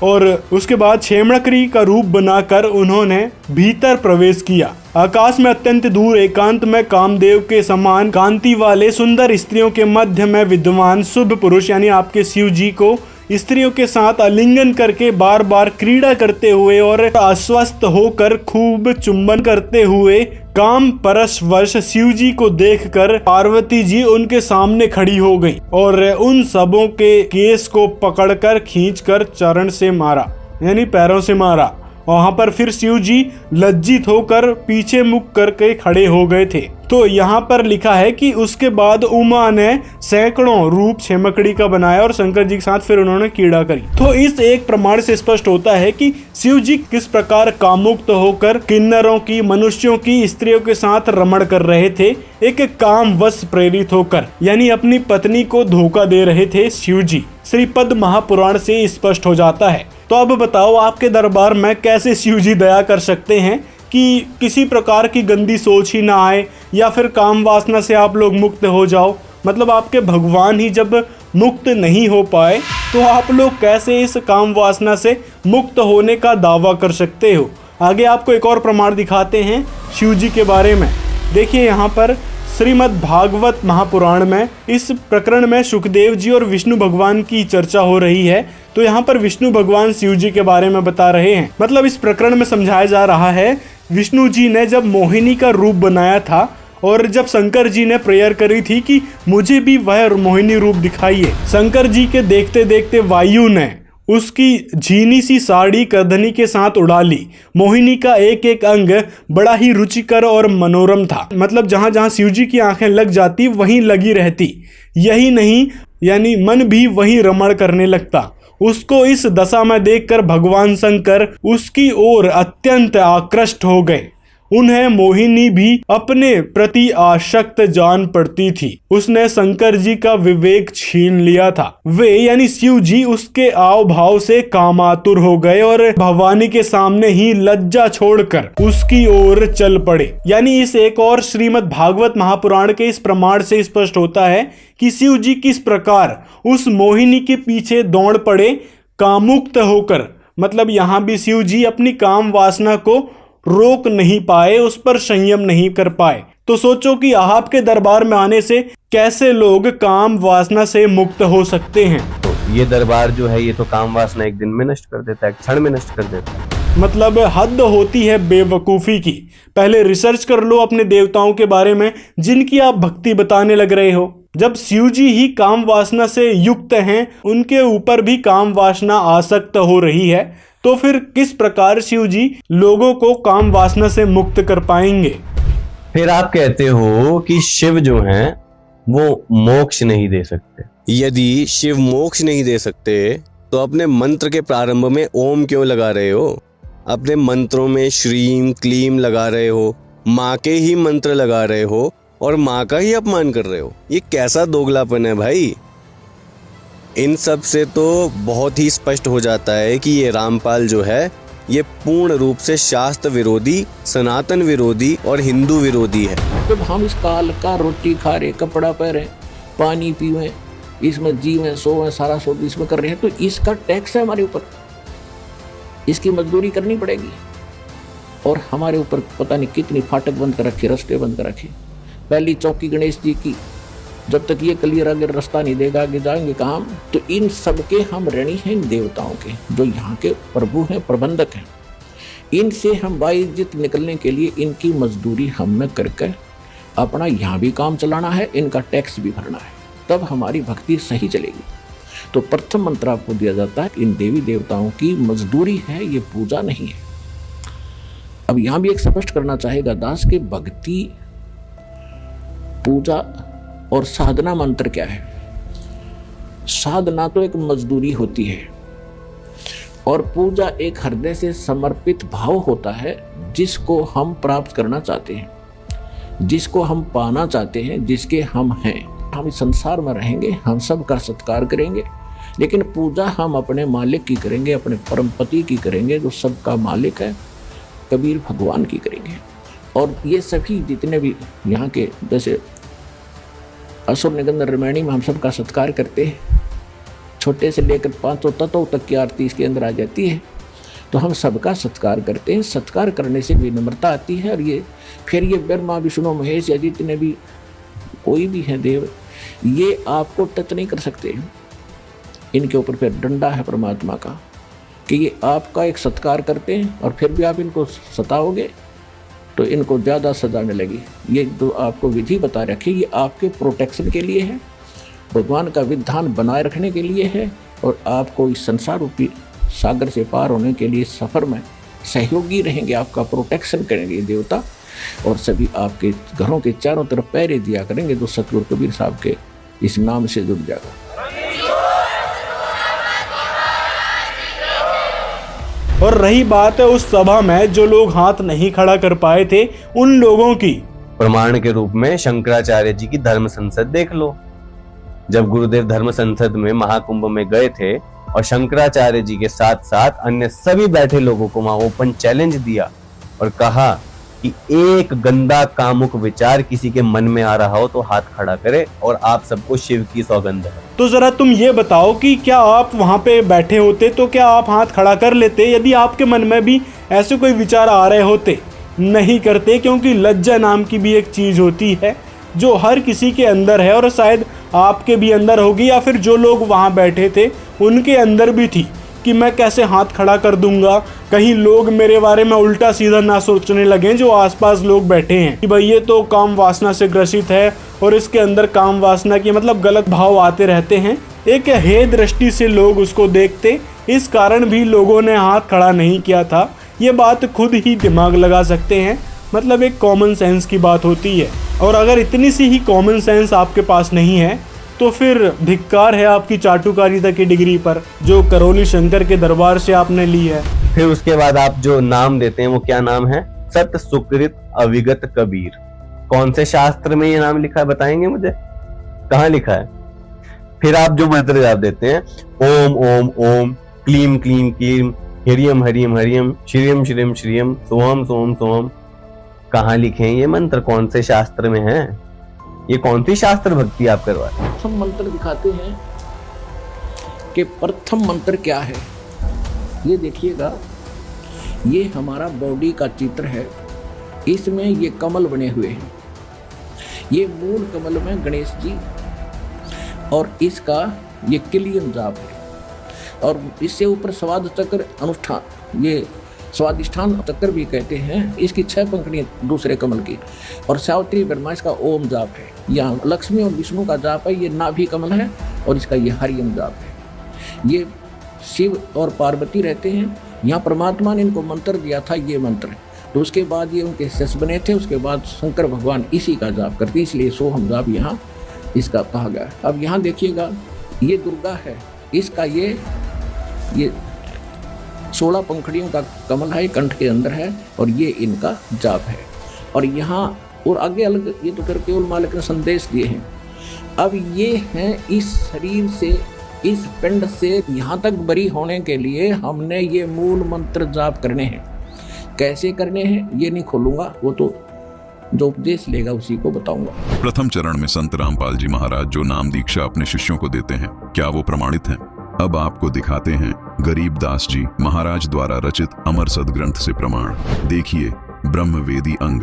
और उसके बाद क्षेमणकरी का रूप बनाकर उन्होंने भीतर प्रवेश किया। आकाश में अत्यंत दूर एकांत में कामदेव के समान कांति वाले सुंदर स्त्रियों के मध्य में विद्वान शुभ पुरुष यानी आपके शिव जी को स्त्रियों के साथ आलिंगन करके बार बार क्रीड़ा करते हुए और अस्वस्थ होकर खूब चुंबन करते हुए काम परशवश शिव जी को देखकर पार्वती जी उनके सामने खड़ी हो गई और उन सबों के केस को पकड़कर खींचकर चरण से मारा, यानी पैरों से मारा। वहां पर फिर शिव जी लज्जित होकर पीछे मुख करके खड़े हो गए थे। तो यहाँ पर लिखा है कि उसके बाद उमा ने सैकड़ों रूप छेमकड़ी का बनाया और शंकर जी के साथ फिर उन्होंने क्रीड़ा करी। तो इस एक प्रमाण से स्पष्ट होता है कि शिव जी किस प्रकार कामुक्त होकर किन्नरों की, मनुष्यों की, स्त्रियों के साथ रमण कर रहे थे, एक काम वश प्रेरित होकर, यानी अपनी पत्नी को धोखा दे रहे थे शिव जी। श्रीपद महापुराण से स्पष्ट हो जाता है। तो अब बताओ, आपके दरबार में कैसे शिव जी दया कर सकते हैं कि किसी प्रकार की गंदी सोच ही ना आए या फिर काम वासना से आप लोग मुक्त हो जाओ। मतलब आपके भगवान ही जब मुक्त नहीं हो पाए तो आप लोग कैसे इस काम वासना से मुक्त होने का दावा कर सकते हो। आगे आपको एक और प्रमाण दिखाते हैं शिव जी के बारे में। देखिए यहाँ पर श्रीमद् भागवत महापुराण में इस प्रकरण में सुखदेव जी और विष्णु भगवान की चर्चा हो रही है। तो यहाँ पर विष्णु भगवान शिव जी के बारे में बता रहे हैं। मतलब इस प्रकरण में समझाया जा रहा है, विष्णु जी ने जब मोहिनी का रूप बनाया था और जब शंकर जी ने प्रेयर करी थी कि मुझे भी वह मोहिनी रूप दिखाइए, शंकर जी के देखते देखते वायु ने उसकी झीनी सी साड़ी करधनी के साथ उड़ा ली। मोहिनी का एक एक अंग बड़ा ही रुचिकर और मनोरम था। मतलब जहाँ जहाँ शिव जी की आंखें लग जाती वहीं लगी रहती। यही नहीं, यानी मन भी वहीं रमण करने लगता। उसको इस दशा में देखकर भगवान शंकर उसकी ओर अत्यंत आकृष्ट हो गए। उन्हें मोहिनी भी अपने प्रति आसक्त जान पड़ती थी। उसने शंकर जी का विवेक छीन लिया था। वे यानी शिव जी उसके आव भाव से कामातुर हो गए और भवानी के सामने ही लज्जा छोड़कर उसकी ओर चल पड़े। यानी इस एक और श्रीमद् भागवत महापुराण के इस प्रमाण से स्पष्ट होता है कि शिव जी किस प्रकार उस मोहिनी के पीछे दौड़ पड़े कामुक्त होकर। मतलब यहाँ भी शिव जी अपनी काम वासना को रोक नहीं पाए, उस पर संयम नहीं कर पाए। तो सोचो कि आपके दरबार में आने से कैसे लोग काम वासना से मुक्त हो सकते हैं। तो ये दरबार जो है ये तो काम वासना एक दिन में नष्ट कर देता है, एक क्षण में नष्ट कर देता है। मतलब हद होती है बेवकूफ़ी की। पहले रिसर्च कर लो अपने देवताओं के बारे में जिनकी आप भक्ति बताने लग रहे हो। जब शिव जी ही काम वासना से युक्त हैं, उनके ऊपर भी काम वासना आसक्त हो रही है, तो फिर किस प्रकार शिव जी लोगों को काम वासना से मुक्त कर पाएंगे। फिर आप कहते हो कि शिव जो हैं वो मोक्ष नहीं दे सकते। यदि शिव मोक्ष नहीं दे सकते तो अपने मंत्र के प्रारंभ में ओम क्यों लगा रहे हो? अपने मंत्रों में श्रीम क्लीम लगा रहे हो, माँ के ही मंत्र लगा रहे हो और माँ का ही अपमान कर रहे हो। ये कैसा दोगलापन है भाई। इन सब से तो बहुत ही स्पष्ट हो जाता है कि ये रामपाल जो है ये पूर्ण रूप से शास्त्र विरोधी, सनातन विरोधी और हिंदू विरोधी है। जब हम इस काल का रोटी खा रहे, कपड़ा पहने, पानी पीवे, इसमें जीवें सोवें, सारा शोध इसमें कर रहे हैं, तो इसका टैक्स है हमारे ऊपर। इसकी मजदूरी करनी पड़ेगी। और हमारे ऊपर पता नहीं कितनी फाटक बंद कर रखे, रास्ते बंद कर रखे। पहली चौकी गणेश जी की, जब तक ये क्लियर अगर रास्ता नहीं देगा आगे जाएंगे कहाँ। तो इन सब के हम ऋणी हैं इन देवताओं के, जो यहाँ के प्रभु हैं, प्रबंधक हैं। इनसे हम बाइज्जत निकलने के लिए इनकी मजदूरी हमें करके अपना यहाँ भी काम चलाना है, इनका टैक्स भी भरना है, तब हमारी भक्ति सही चलेगी। तो प्रथम मंत्र आपको दिया जाता है, इन देवी देवताओं की मजदूरी है, ये पूजा नहीं है। अब यहाँ भी एक स्पष्ट करना चाहेगा दास के भक्ति, पूजा और साधना मंत्र क्या है। साधना तो एक मजदूरी होती है और पूजा एक हृदय से समर्पित भाव होता है, जिसको हम प्राप्त करना चाहते हैं, जिसको हम पाना चाहते हैं, जिसके हम हैं। हम इस संसार में रहेंगे, हम सबका सत्कार करेंगे, लेकिन पूजा हम अपने मालिक की करेंगे, अपने परमपति की करेंगे, जो सबका मालिक है, कबीर भगवान की करेंगे। और ये सभी जितने भी यहाँ के, जैसे असुर निकंदन रामायणी में हम सबका सत्कार करते हैं, छोटे से लेकर 500 तत्वों तक की आरती इसके अंदर आ जाती है। तो हम सबका सत्कार करते हैं। सत्कार करने से विनम्रता आती है। और ये फिर ये ब्रह्मा विष्णु महेश या जितने भी कोई भी हैं देव, ये आपको टच नहीं कर सकते। इनके ऊपर फिर डंडा है परमात्मा का कि ये आपका एक सत्कार करते हैं और फिर भी आप इनको सताओगे तो इनको ज़्यादा सजा मिलेगी। ये जो आपको विधि बता रखी ये आपके प्रोटेक्शन के लिए है, भगवान का विधान बनाए रखने के लिए है और आपको इस संसार रूपी सागर से पार होने के लिए सफ़र में सहयोगी रहेंगे, आपका प्रोटेक्शन करेंगे देवता और सभी आपके घरों के चारों तरफ पहरे दिया करेंगे जो सतगुरु कबीर साहब के इस नाम से जुड़ जाएगा। और रही बात है उस सभा में जो लोग हाथ नहीं खड़ा कर पाए थे उन लोगों की, प्रमाण के रूप में शंकराचार्य जी की धर्म संसद देख लो। जब गुरुदेव धर्म संसद में महाकुंभ में गए थे और शंकराचार्य जी के साथ साथ अन्य सभी बैठे लोगों को वहां ओपन चैलेंज दिया और कहा कि एक गंदा कामुक विचार किसी के मन में आ रहा हो तो हाथ खड़ा करे और आप सबको शिव की सौगंध है। तो जरा तुम ये बताओ कि क्या आप वहां पे बैठे होते तो क्या आप हाथ खड़ा कर लेते यदि आपके मन में भी ऐसे कोई विचार आ रहे होते? नहीं करते, क्योंकि लज्जा नाम की भी एक चीज होती है जो हर किसी के अंदर है और शायद आपके भी अंदर होगी या फिर जो लोग वहां बैठे थे उनके अंदर भी थी कि मैं कैसे हाथ खड़ा कर दूंगा, कहीं लोग मेरे बारे में उल्टा सीधा ना सोचने लगे जो आसपास लोग बैठे हैं कि भाई ये तो काम वासना से ग्रसित है और इसके अंदर काम वासना की मतलब गलत भाव आते रहते हैं। एक हे दृष्टि से लोग उसको देखते, इस कारण भी लोगों ने हाथ खड़ा नहीं किया था। ये बात खुद ही दिमाग लगा सकते हैं, मतलब एक कॉमन सेंस की बात होती है। और अगर इतनी सी ही कॉमन सेंस आपके पास नहीं है तो फिर धिक्कार है आपकी चाटुकारिता की डिग्री पर जो करौली शंकर के दरबार से आपने ली है। फिर उसके बाद आप जो नाम देते हैं वो क्या नाम है? सत सुकृत अविगत कबीर। कौन से शास्त्र में ये नाम लिखा है बताएंगे मुझे? कहाँ लिखा है? फिर आप जो मंत्र जाप देते हैं ओम ओम ओम, क्लीम क्लीम क्लीम, हरियम हरियम हरियम, श्रीयम श्रीयम श्रीयम, सोहम सोहम सोहम, कहाँ लिखे हैं ये मंत्र? कौन से शास्त्र में है? ये कौन सी शास्त्र भक्ति आप करवा रहे हैं? प्रथम मंत्र दिखाते हैं कि प्रथम मंत्र क्या है। ये देखिएगा, ये हमारा बॉडी का चित्र है, इसमें ये कमल बने हुए हैं। ये मूल कमल में गणेश जी और इसका ये किलियन जाप है और इससे ऊपर स्वाद चक्र अनुष्ठान, ये स्वादिष्ठान चक्र भी कहते हैं। इसकी 6 पंखुड़ियाँ दूसरे कमल की और सावित्री ब्रह्मा इसका ओम जाप है। यहाँ लक्ष्मी और विष्णु का जाप है, ये नाभि कमल है और इसका ये हरियम जाप है। ये शिव और पार्वती रहते हैं। यहाँ परमात्मा ने इनको मंत्र दिया था, ये मंत्र, तो उसके बाद ये उनके शिष्य बने थे। उसके बाद शंकर भगवान इसी का जाप करते, इसलिए सोहम जाप यहाँ इसका कहा गया। अब यहाँ देखिएगा, ये दुर्गा है, इसका ये 16 पंखुड़ियों का कमल है, कंठ के अंदर है और ये इनका जाप है। और यहाँ और आगे अलग, ये तो फिर केवल मालिक ने संदेश दिए हैं। अब ये हैं इस शरीर से, इस पिंड से यहाँ तक बरी होने के लिए हमने ये मूल मंत्र जाप करने हैं। कैसे करने हैं ये नहीं खोलूंगा, वो तो जो उपदेश लेगा उसी को बताऊंगा। प्रथम चरण में संत रामपाल जी महाराज जो नाम दीक्षा अपने शिष्यों को देते हैं, क्या वो प्रमाणित हैं? अब आपको दिखाते हैं गरीब दास जी महाराज द्वारा रचित अमर सदग्रंथ से प्रमाण। देखिए ब्रह्मवेदी अंग।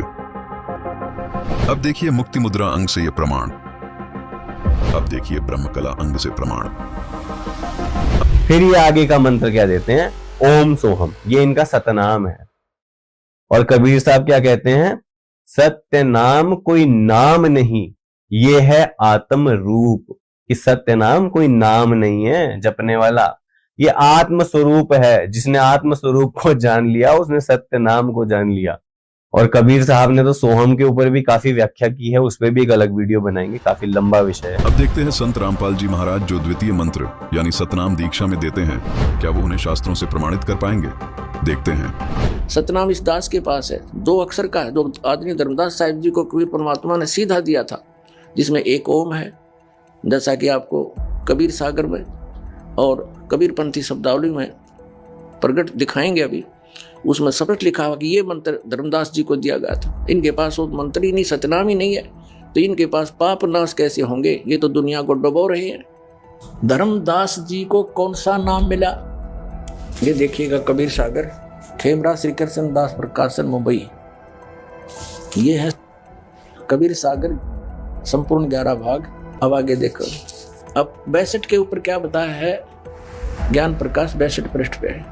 अब देखिए मुक्ति मुद्रा अंग से ये प्रमाण। अब देखिए ब्रह्मकला अंग से प्रमाण। फिर ये आगे का मंत्र क्या देते हैं? ओम सोहम, ये इनका सतनाम है। और कबीर साहब क्या कहते हैं? सत्य नाम कोई नाम नहीं, ये है आत्म रूप। कि सत्य नाम कोई नाम नहीं है जपने वाला, ये आत्म स्वरूप है। जिसने आत्म स्वरूप को जान लिया उसने सत्य नाम को जान लिया। और कबीर साहब ने तो सोहम के ऊपर भी काफी व्याख्या की है, उस पर भी एक अलग वीडियो बनाएंगे, काफी लंबा विषय है। अब देखते हैं संत रामपाल जी महाराज जो द्वितीय मंत्र यानी सतनाम दीक्षा में देते हैं, क्या वो उन्हें शास्त्रों से प्रमाणित कर पाएंगे? देखते हैं। सतनाम इस दास के पास है, 2 अक्षर का है, जो आदमी धर्मदास साहिब जी को कबीर परमात्मा ने सीधा दिया था, जिसमें एक ओम है, जैसा कि आपको कबीर सागर में और कबीरपंथी शब्दावली में प्रकट दिखाएंगे। अभी उसमें स्पष्ट लिखा हुआ कि ये मंत्र धर्मदास जी को दिया गया था। इनके पास वो मंत्र ही नहीं, सतनाम ही नहीं है, तो इनके पास पाप नाश कैसे होंगे? ये तो दुनिया को डुबो रहे हैं। धर्मदास जी को कौन सा नाम मिला? ये देखिएगा, कबीर सागर, खेमरा श्री कृष्ण दास प्रकाशन, मुंबई। ये है कबीर सागर, संपूर्ण 11 भाग। अब आगे देखो, अब 62 के ऊपर क्या बताया है ज्ञान प्रकाश 62 पृष्ठ पे है।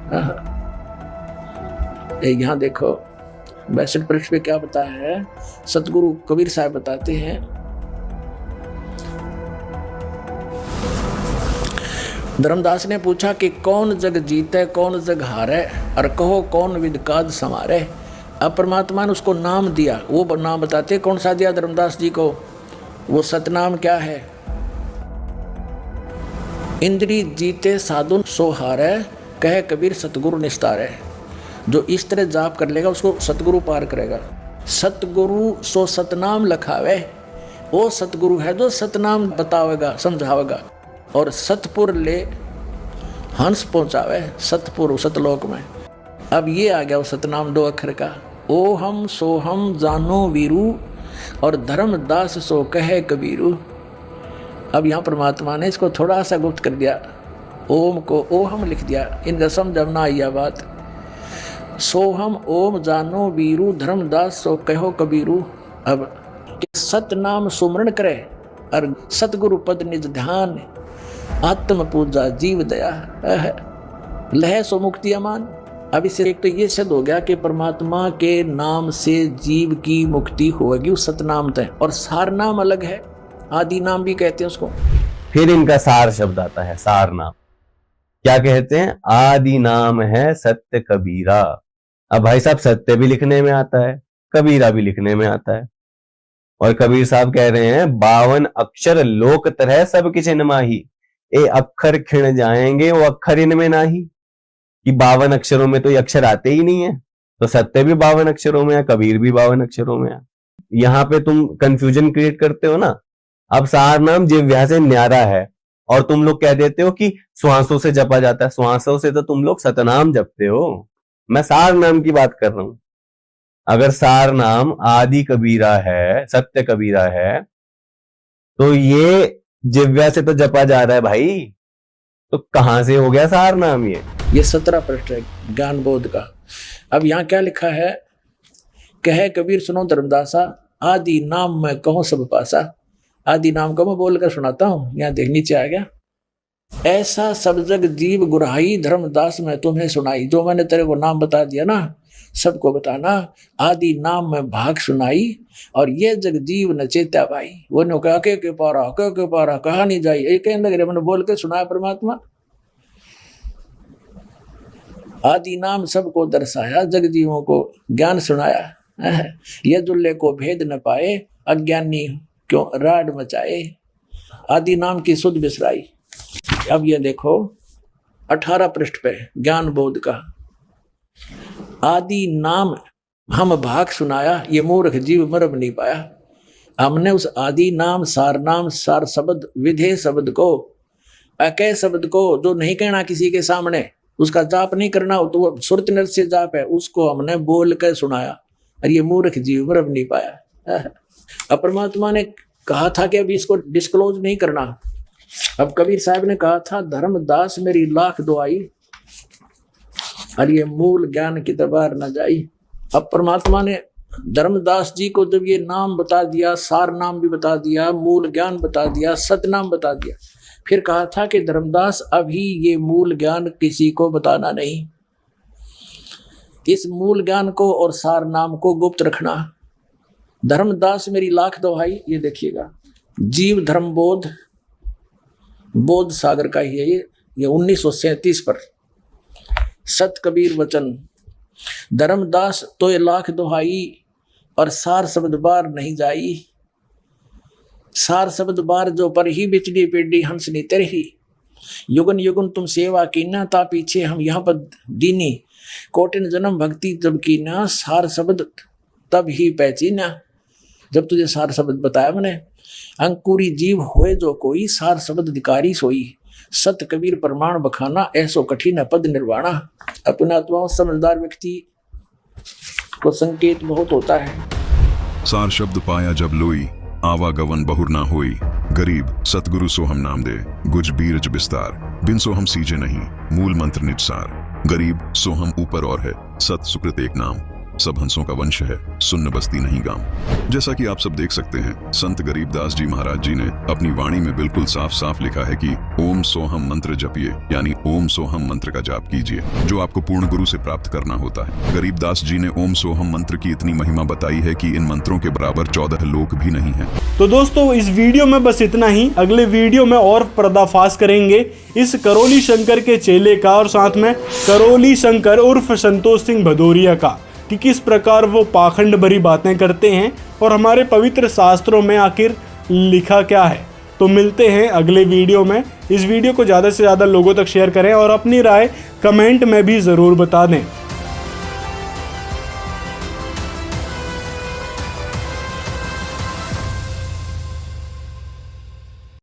यहाँ देखो 62 पृष्ठ पे क्या बताया है, सतगुरु कबीर साहब बताते हैं, धर्मदास ने पूछा कि कौन जग जीते कौन जग हारे, और कहो कौन विद काज समारे। अब परमात्मा ने उसको नाम दिया, वो नाम बताते कौन सा दिया धर्मदास जी को, वो सतनाम क्या है, इंद्री जीते साधुन सो हारे, कहे कबीर सतगुरु निस्तारे। जो इस तरह जाप कर लेगा उसको सतगुरु पार करेगा। सतगुरु सो सतनाम लखावे, वो सतगुरु है जो सतनाम बतावेगा समझावेगा। और सतपुर ले हंस पहुंचावे, सतपुर सतलोक में। अब ये आ गया वो सतनाम 2 अक्षर का, ओ हम सो हम जानो वीरू, और धर्मदास सो कहे कबीरू। अब यहाँ परमात्मा ने इसको थोड़ा सा गुप्त कर दिया, ओम को ओ हम लिख दिया, इनका समझ ना आई बात। सोहम ओम जानो वीरू, धर्मदास सो कहो कबीरू। अब सतनाम सुमरण करे और सतगुरु पद निज ध्यान, आत्म पूजा जीव दया, लह सो मुक्ति अमान। अब इससे एक तो ये सिद्ध हो गया कि परमात्मा के नाम से जीव की मुक्ति होगी उस सतनाम तय। और सार नाम अलग है, आदि नाम भी कहते हैं उसको। फिर इनका सार शब्द आता है, सार नाम क्या कहते हैं, आदि नाम है सत्य कबीरा। अब भाई साहब सत्य भी लिखने में आता है, कबीरा भी लिखने में आता है। और कबीर साहब कह रहे हैं 52 अक्षर लोक तरह सब किछ इनमाही, ए अक्षर खिण जाएंगे वो अक्षर इनमें नाही। कि 52 अक्षरों में तो ये अक्षर आते ही नहीं है, तो सत्य भी 52 अक्षरों में है, कबीर भी 52 अक्षरों में है। यहाँ पे तुम कंफ्यूजन क्रिएट करते हो ना। अब सार नाम जिह्वा से न्यारा है और तुम लोग कह देते हो कि श्वासों से जपा जाता है। श्वासों से तो तुम लोग सतनाम जपते हो, मैं सार नाम की बात कर रहा हूं। अगर सार नाम आदि कबीरा है, सत्य कबीरा है, तो ये जिह्वा से तो जपा जा रहा है भाई, तो कहां से हो गया सार नाम? ये 17 पृष्ठ है ज्ञान बोध का। अब यहाँ क्या लिखा है, कहे कबीर सुनो धर्मदासा, आदि नाम मैं कहूं सब पासा। आदि नाम को मैं बोलकर सुनाता हूं, यहाँ देख नीचे आ गया। ऐसा सब जग जीव गुराई, धर्मदास मैं तुम्हें सुनाई। जो मैंने तेरे को नाम बता दिया ना, सबको बताना। आदि नाम में भाग सुनाई, और ये जग जीव न चेता भाई। वो ने कहा के पारा के पारा कहा नहीं जाई, एक लगे मैंने बोल के सुनाया परमात्मा। आदि नाम सबको दर्शाया, जग जीवों को ज्ञान सुनाया। ये जुल्ले को भेद न पाए, अज्ञानी क्यों राड मचाए। आदि नाम की सुध बिसराई। अब ये देखो 18 पृष्ठ पे ज्ञान बोध का, आदि नाम हम भाग सुनाया, ये मूर्ख जीव मरब नहीं पाया। हमने उस आदि नाम सार नाम सार शब्द विधेय शब्द को, अकय शब्द को, जो नहीं कहना किसी के सामने, उसका जाप नहीं करना, तो वो सुरत नर से जाप है, उसको हमने बोल कर सुनाया, और ये मूर्ख जीव मरब नहीं पाया। अब परमात्मा ने कहा था कि अभी इसको डिस्क्लोज नहीं करना। अब कबीर साहब ने कहा था धर्मदास मेरी लाख दुआई, और ये मूल ज्ञान की दरबार न जाई। अब परमात्मा ने धर्मदास जी को जब ये नाम बता दिया, सार नाम भी बता दिया, मूल ज्ञान बता दिया, सतनाम बता दिया, फिर कहा था कि धर्मदास अभी ये मूल ज्ञान किसी को बताना नहीं। इस मूल ज्ञान को और सार नाम को गुप्त रखना। धर्मदास मेरी लाख दुहाई, ये देखिएगा जीव धर्म बोध, बोध सागर का ही है ये 1937 पर सत कबीर वचन। धर्मदास तो ये लाख दुहाई, और सार शब्द बार नहीं जाई। सार शब्द बार जो पर ही बिचड़ी पेड़ी हंसनी तेरही, युगन युगन तुम सेवा कीना, ता पीछे हम यहाँ पर दीनी। कोटिन जन्म भक्ति जब कीना, सार शब्द तब ही पहचीना। जब तुझे सार शब्द बताया मैंने, अंकुरी जीव होए जो कोई, सार शब्द अधिकारी सोई। सत कबीर प्रमाण बखाना, ऐसो कठिन पद निर्वाणा। अपना आत्मा समझदार व्यक्ति को संकेत बहुत होता है। सार शब्द पाया जब लोई, आवागवन बहुर ना होई। गरीब सतगुरु सो हम नाम दे, गुज बीरज बिस्तार। बिन सो हम सीजे नहीं, मूल मंत्र निज सार। गरीब सो हम ऊपर और है, सत सुकृत एक नाम। सब हंसों का वंश है, सुन्न बस्ती नहीं गांव। जैसा कि आप सब देख सकते हैं, संत गरीबदास जी महाराज जी ने अपनी वाणी में बिल्कुल साफ साफ लिखा है कि ओम सोहम मंत्र जपिए, यानी ओम सोहम मंत्र का जाप कीजिए, जो आपको पूर्ण गुरु से प्राप्त करना होता है। गरीबदास जी ने ओम सोहम मंत्र की इतनी महिमा बताई है कि इन मंत्रों के बराबर 14 लोक भी नहीं है। तो दोस्तों, इस वीडियो में बस इतना ही। अगले वीडियो में और पर्दाफाश करेंगे इस करोली शंकर के चेले का, और साथ में करोली शंकर उर्फ संतोष सिंह भदौरिया का, कि किस प्रकार वो पाखंड भरी बातें करते हैं और हमारे पवित्र शास्त्रों में आखिर लिखा क्या है। तो मिलते हैं अगले वीडियो में। इस वीडियो को ज़्यादा से ज़्यादा लोगों तक शेयर करें और अपनी राय कमेंट में भी ज़रूर बता दें।